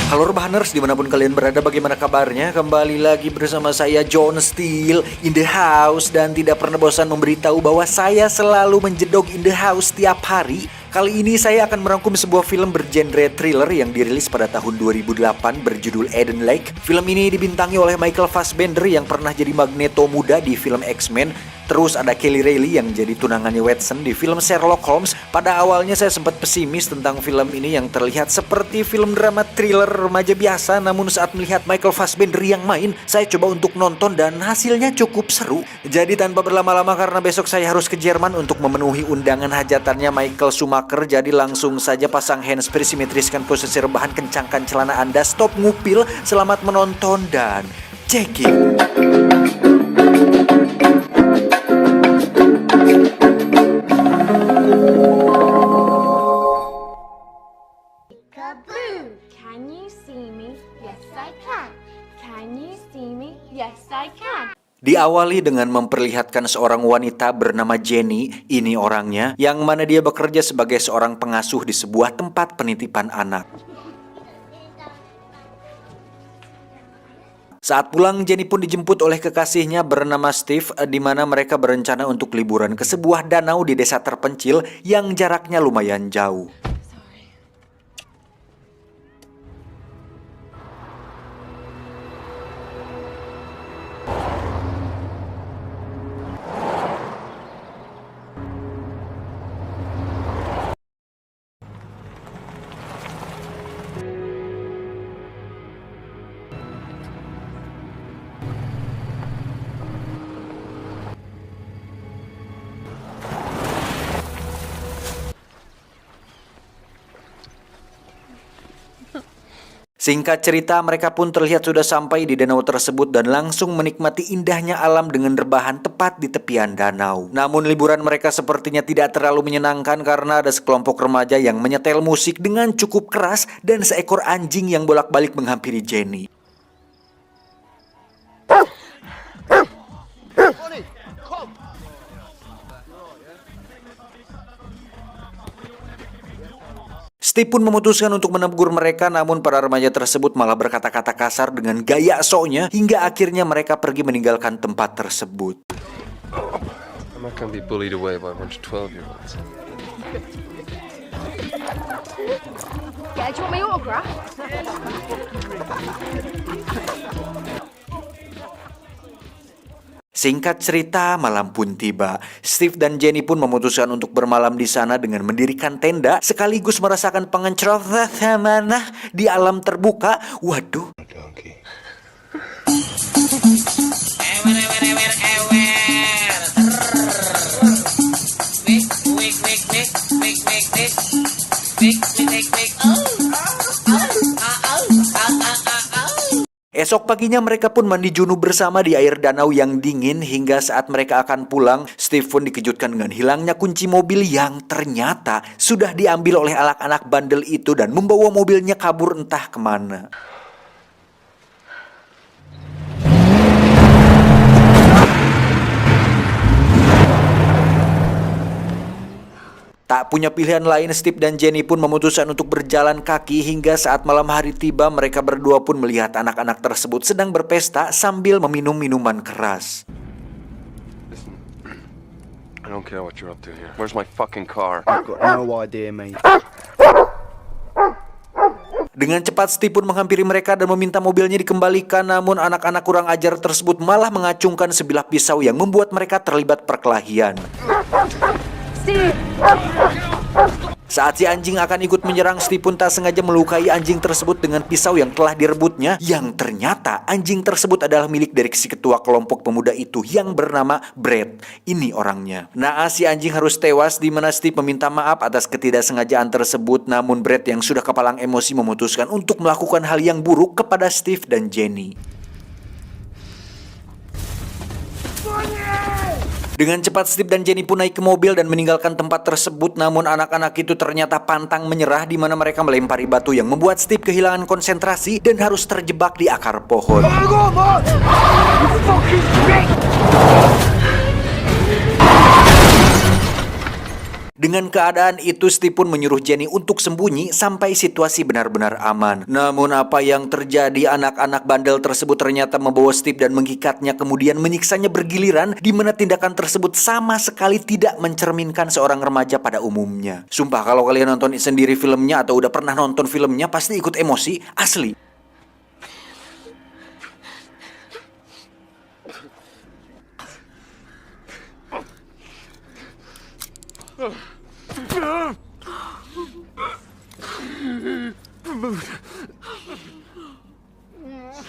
Halo Rebahaners, dimanapun kalian berada, bagaimana kabarnya? Kembali lagi bersama saya John Steele in the house. Dan tidak pernah bosan memberitahu bahwa saya selalu menjedok in the house tiap hari. Kali ini saya akan merangkum sebuah film bergenre thriller yang dirilis pada tahun 2008 berjudul Eden Lake. Film ini dibintangi oleh Michael Fassbender yang pernah jadi Magneto muda di film X-Men. Terus ada Kelly Reilly yang jadi tunangannya Watson di film Sherlock Holmes. Pada awalnya saya sempat pesimis tentang film ini yang terlihat seperti film drama thriller remaja biasa. Namun saat melihat Michael Fassbender yang main, saya coba untuk nonton dan hasilnya cukup seru. Jadi tanpa berlama-lama, karena besok saya harus ke Jerman untuk memenuhi undangan hajatannya Michael Schumacher. Jadi langsung saja pasang handsfree, simetriskan posisi rebahan, kencangkan celana Anda, stop ngupil, selamat menonton dan checking. Kaboom! Can you see me? Yes, I can. Can you see me? Yes, I can. Diawali dengan memperlihatkan seorang wanita bernama Jenny, ini orangnya, yang mana dia bekerja sebagai seorang pengasuh di sebuah tempat penitipan anak. Saat pulang, Jenny pun dijemput oleh kekasihnya bernama Steve, di mana mereka berencana untuk liburan ke sebuah danau di desa terpencil yang jaraknya lumayan jauh. Singkat cerita, mereka pun terlihat sudah sampai di danau tersebut dan langsung menikmati indahnya alam dengan rebahan tepat di tepian danau. Namun liburan mereka sepertinya tidak terlalu menyenangkan karena ada sekelompok remaja yang menyetel musik dengan cukup keras dan seekor anjing yang bolak-balik menghampiri Jenny. Steve pun memutuskan untuk menegur mereka, namun para remaja tersebut malah berkata-kata kasar dengan gaya soknya hingga akhirnya mereka pergi meninggalkan tempat tersebut. I'm not gonna be bullied away by a bunch of 12-year-olds. Yeah, do you want my autograph? Singkat cerita, malam pun tiba. Steve dan Jenny pun memutuskan untuk bermalam di sana dengan mendirikan tenda sekaligus merasakan pengecoran di alam terbuka. Waduh. Esok paginya mereka pun mandi junub bersama di air danau yang dingin. Hingga saat mereka akan pulang, Steve pun dikejutkan dengan hilangnya kunci mobil yang ternyata sudah diambil oleh anak-anak bandel itu dan membawa mobilnya kabur entah kemana. Tak punya pilihan lain, Steve dan Jenny pun memutuskan untuk berjalan kaki hingga saat malam hari tiba. Mereka berdua pun melihat anak-anak tersebut sedang berpesta sambil meminum minuman keras. Listen, I don't care what you're up to here. Where's my fucking car? I've got no idea, mate. Dengan cepat Steve pun menghampiri mereka dan meminta mobilnya dikembalikan. Namun anak-anak kurang ajar tersebut malah mengacungkan sebilah pisau yang membuat mereka terlibat perkelahian. Saat si anjing akan ikut menyerang, Steve pun tak sengaja melukai anjing tersebut dengan pisau yang telah direbutnya, yang ternyata anjing tersebut adalah milik dari si ketua kelompok pemuda itu yang bernama Brett. Ini orangnya. Naas si anjing harus tewas, di mana Steve meminta maaf atas ketidaksengajaan tersebut. Namun Brett yang sudah kepalang emosi memutuskan untuk melakukan hal yang buruk kepada Steve dan Jenny. Dengan cepat Steve dan Jenny pun naik ke mobil dan meninggalkan tempat tersebut. Namun anak-anak itu ternyata pantang menyerah, di mana mereka melempari batu yang membuat Steve kehilangan konsentrasi dan harus terjebak di akar pohon. Dengan keadaan itu, Steve pun menyuruh Jenny untuk sembunyi sampai situasi benar-benar aman. Namun apa yang terjadi, anak-anak bandel tersebut ternyata membawa Steve dan mengikatnya, kemudian menyiksanya bergiliran, di mana tindakan tersebut sama sekali tidak mencerminkan seorang remaja pada umumnya. Sumpah, kalau kalian nonton sendiri filmnya atau udah pernah nonton filmnya, pasti ikut emosi, asli.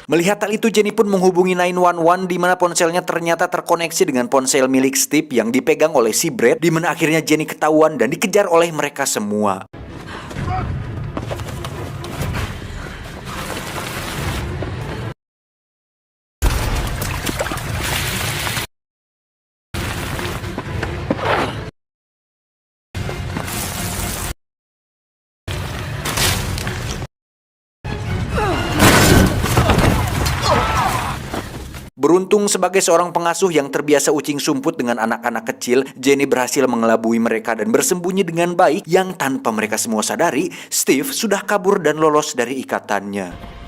Melihat hal itu, Jenny pun menghubungi 911 di mana ponselnya ternyata terkoneksi dengan ponsel milik Steve yang dipegang oleh si Brad, di mana akhirnya Jenny ketahuan dan dikejar oleh mereka semua. Beruntung sebagai seorang pengasuh yang terbiasa ucing sumput dengan anak-anak kecil, Jenny berhasil mengelabui mereka dan bersembunyi dengan baik yang tanpa mereka semua sadari, Steve sudah kabur dan lolos dari ikatannya.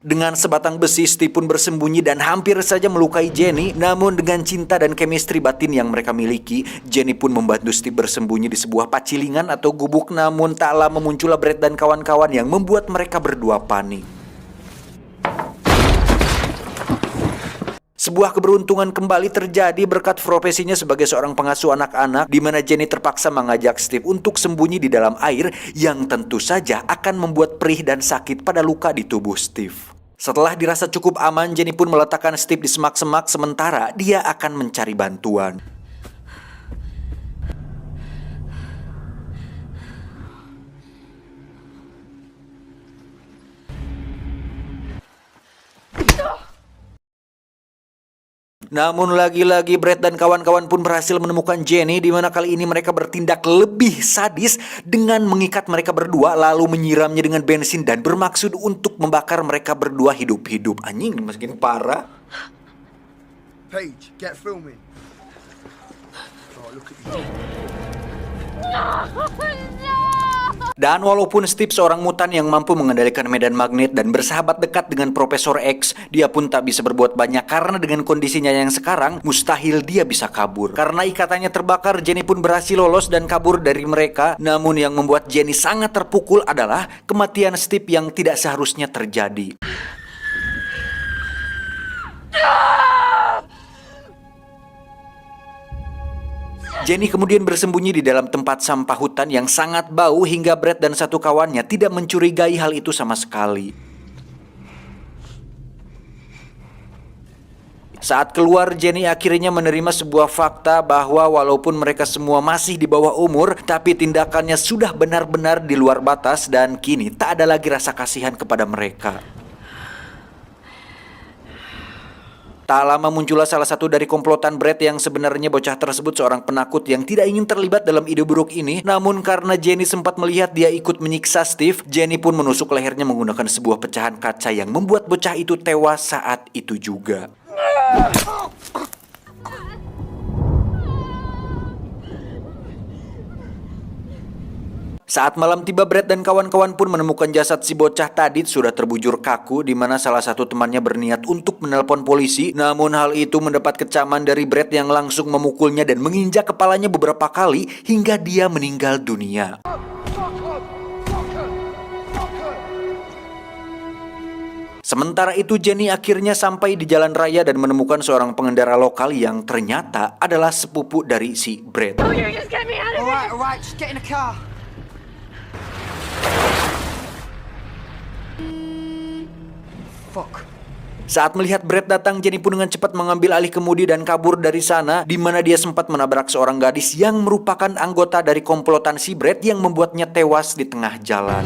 Dengan sebatang besi, Steve pun bersembunyi dan hampir saja melukai Jenny. Namun dengan cinta dan chemistry batin yang mereka miliki, Jenny pun membantu Steve bersembunyi di sebuah pacilingan atau gubuk. Namun tak lama muncullah Brad dan kawan-kawan yang membuat mereka berdua panik. Sebuah keberuntungan kembali terjadi berkat profesinya sebagai seorang pengasuh anak-anak, di mana Jenny terpaksa mengajak Steve untuk sembunyi di dalam air yang tentu saja akan membuat perih dan sakit pada luka di tubuh Steve. Setelah dirasa cukup aman, Jenny pun meletakkan Steve di semak-semak sementara dia akan mencari bantuan. Namun lagi-lagi Brad dan kawan-kawan pun berhasil menemukan Jenny, di mana kali ini mereka bertindak lebih sadis dengan mengikat mereka berdua lalu menyiramnya dengan bensin dan bermaksud untuk membakar mereka berdua hidup-hidup. Anjing, makin parah. Paige, get filming. Oh, look at you. Dan walaupun Steve seorang mutan yang mampu mengendalikan medan magnet dan bersahabat dekat dengan Profesor X, dia pun tak bisa berbuat banyak karena dengan kondisinya yang sekarang, mustahil dia bisa kabur. Karena ikatannya terbakar, Jenny pun berhasil lolos dan kabur dari mereka. Namun yang membuat Jenny sangat terpukul adalah kematian Steve yang tidak seharusnya terjadi. Jenny kemudian bersembunyi di dalam tempat sampah hutan yang sangat bau hingga Brad dan satu kawannya tidak mencurigai hal itu sama sekali. Saat keluar, Jenny akhirnya menerima sebuah fakta bahwa walaupun mereka semua masih di bawah umur, tapi tindakannya sudah benar-benar di luar batas dan kini tak ada lagi rasa kasihan kepada mereka. Tak lama muncullah salah satu dari komplotan Brad yang sebenarnya bocah tersebut seorang penakut yang tidak ingin terlibat dalam ide buruk ini. Namun karena Jenny sempat melihat dia ikut menyiksa Steve, Jenny pun menusuk lehernya menggunakan sebuah pecahan kaca yang membuat bocah itu tewas saat itu juga. Saat malam tiba, Brad dan kawan-kawan pun menemukan jasad si bocah tadi sudah terbujur kaku, di mana salah satu temannya berniat untuk menelpon polisi. Namun hal itu mendapat kecaman dari Brad yang langsung memukulnya dan menginjak kepalanya beberapa kali hingga dia meninggal dunia. Sementara itu, Jenny akhirnya sampai di jalan raya dan menemukan seorang pengendara lokal yang ternyata adalah sepupu dari si Brad. Alright, just get in the car. Fuck. Saat melihat Brad datang, Jenny pun dengan cepat mengambil alih kemudi dan kabur dari sana, di mana dia sempat menabrak seorang gadis yang merupakan anggota dari komplotan si Brad yang membuatnya tewas di tengah jalan.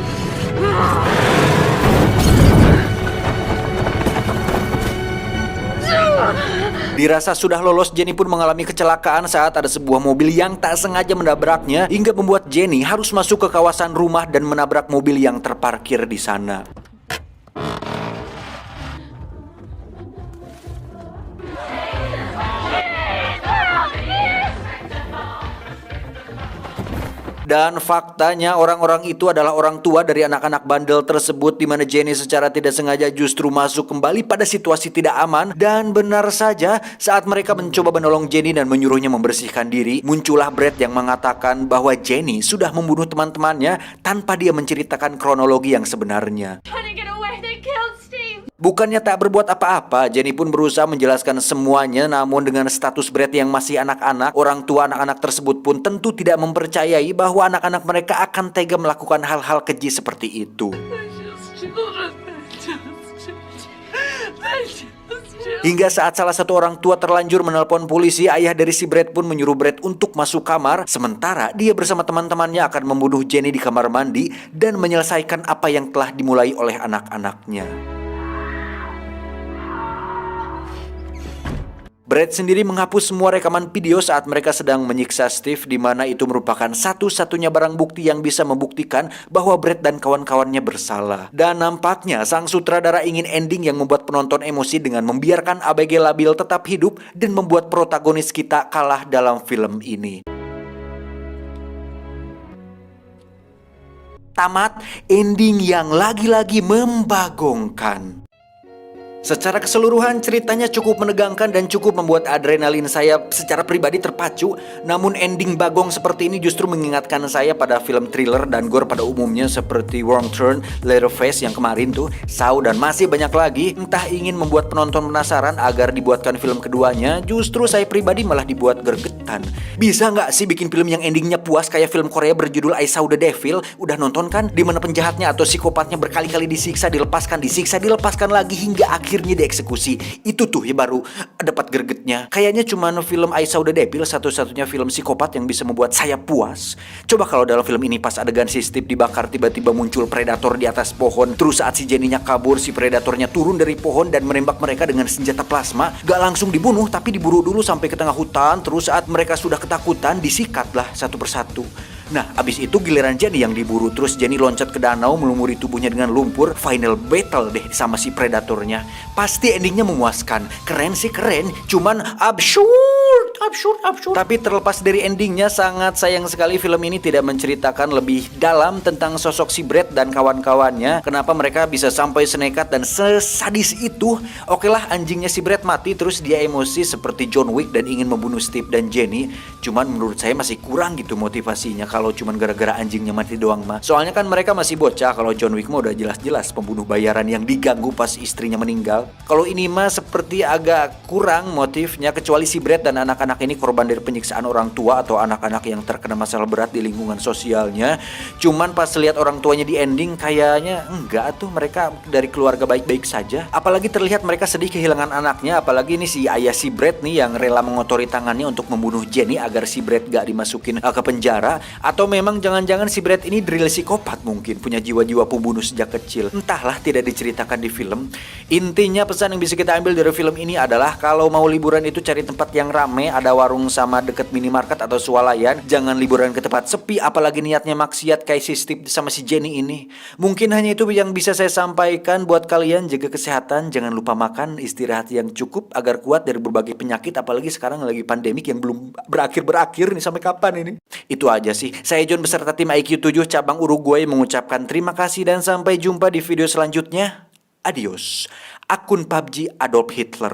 Dirasa sudah lolos, Jenny pun mengalami kecelakaan saat ada sebuah mobil yang tak sengaja menabraknya hingga membuat Jenny harus masuk ke kawasan rumah dan menabrak mobil yang terparkir di sana. Dan faktanya orang-orang itu adalah orang tua dari anak-anak bandel tersebut, di mana Jenny secara tidak sengaja justru masuk kembali pada situasi tidak aman. Dan benar saja, saat mereka mencoba menolong Jenny dan menyuruhnya membersihkan diri, muncullah Brad yang mengatakan bahwa Jenny sudah membunuh teman-temannya tanpa dia menceritakan kronologi yang sebenarnya. Trying to get away, they killed Steve. Bukannya tak berbuat apa-apa, Jenny pun berusaha menjelaskan semuanya, namun dengan status Brad yang masih anak-anak, orang tua anak-anak tersebut pun tentu tidak mempercayai bahwa anak-anak mereka akan tega melakukan hal-hal keji seperti itu. Hingga saat salah satu orang tua terlanjur menelpon polisi, ayah dari si Brad pun menyuruh Brad untuk masuk kamar, sementara dia bersama teman-temannya akan membunuh Jenny di kamar mandi dan menyelesaikan apa yang telah dimulai oleh anak-anaknya. Brad sendiri menghapus semua rekaman video saat mereka sedang menyiksa Steve, di mana itu merupakan satu-satunya barang bukti yang bisa membuktikan bahwa Brad dan kawan-kawannya bersalah. Dan nampaknya sang sutradara ingin ending yang membuat penonton emosi dengan membiarkan ABG labil tetap hidup dan membuat protagonis kita kalah dalam film ini. Tamat ending yang lagi-lagi membagongkan. Secara keseluruhan ceritanya cukup menegangkan dan cukup membuat adrenalin saya secara pribadi terpacu. Namun ending bagong seperti ini justru mengingatkan saya pada film thriller dan gore pada umumnya seperti Wrong Turn, Leatherface yang kemarin tuh, Saw, dan masih banyak lagi. Entah ingin membuat penonton penasaran agar dibuatkan film keduanya, justru saya pribadi malah dibuat gregetan. Bisa nggak sih bikin film yang endingnya puas kayak film Korea berjudul I Saw the Devil? Udah nonton kan? Dimana penjahatnya atau psikopatnya berkali-kali disiksa, dilepaskan lagi hingga akhirnya dieksekusi. Itu tuh ya baru dapat gregetnya. Kayaknya cuma film I Saw the Devil satu-satunya film psikopat yang bisa membuat saya puas. Coba kalau dalam film ini pas adegan si Steve dibakar, tiba-tiba muncul predator di atas pohon. Terus saat si Jenny-nya kabur, si predatornya turun dari pohon dan menembak mereka dengan senjata plasma. Gak langsung dibunuh, tapi diburu dulu sampai ke tengah hutan. Terus saat mereka sudah ketakutan, disikatlah satu persatu. Nah, abis itu giliran Jenny yang diburu. Terus Jenny loncat ke danau, melumuri tubuhnya dengan lumpur. Final battle deh sama si predatornya. Pasti endingnya memuaskan. Keren sih keren, cuman absurd. Tapi terlepas dari endingnya, sangat sayang sekali film ini tidak menceritakan lebih dalam tentang sosok si Brad dan kawan-kawannya. Kenapa mereka bisa sampai senekat dan sesadis itu? Oke lah, anjingnya si Brad mati, terus dia emosi seperti John Wick dan ingin membunuh Steve dan Jenny. Cuman menurut saya masih kurang gitu motivasinya kalau cuman gara-gara anjingnya mati doang mah. Soalnya kan mereka masih bocah. Kalau John Wick mah udah jelas-jelas pembunuh bayaran yang diganggu pas istrinya meninggal. Kalau ini mah seperti agak kurang motifnya, kecuali si Brad dan anak-anak ini korban dari penyiksaan orang tua atau anak-anak yang terkena masalah berat di lingkungan sosialnya. Cuman pas lihat orang tuanya di ending, kayaknya enggak tuh, mereka dari keluarga baik-baik saja. Apalagi terlihat mereka sedih kehilangan anaknya. Apalagi ini si ayah si Brad nih yang rela mengotori tangannya untuk membunuh Jenny agar si Brad gak dimasukin ke penjara. Atau memang jangan-jangan si Brad ini drill psikopat, mungkin punya jiwa-jiwa pembunuh sejak kecil. Entahlah, tidak diceritakan di film. Intinya pesan yang bisa kita ambil dari film ini adalah kalau mau liburan itu cari tempat yang rame, ada warung sama deket minimarket atau swalayan. Jangan liburan ke tempat sepi, apalagi niatnya maksiat kayak si Steve sama si Jenny ini. Mungkin hanya itu yang bisa saya sampaikan buat kalian. Jaga kesehatan, jangan lupa makan, istirahat yang cukup agar kuat dari berbagai penyakit, apalagi sekarang lagi pandemik yang belum berakhir nih, sampai kapan ini? Itu aja sih. Saya John beserta tim IQ7 cabang Uruguay mengucapkan terima kasih dan sampai jumpa di video selanjutnya. Adios. Akun PUBG Adolf Hitler.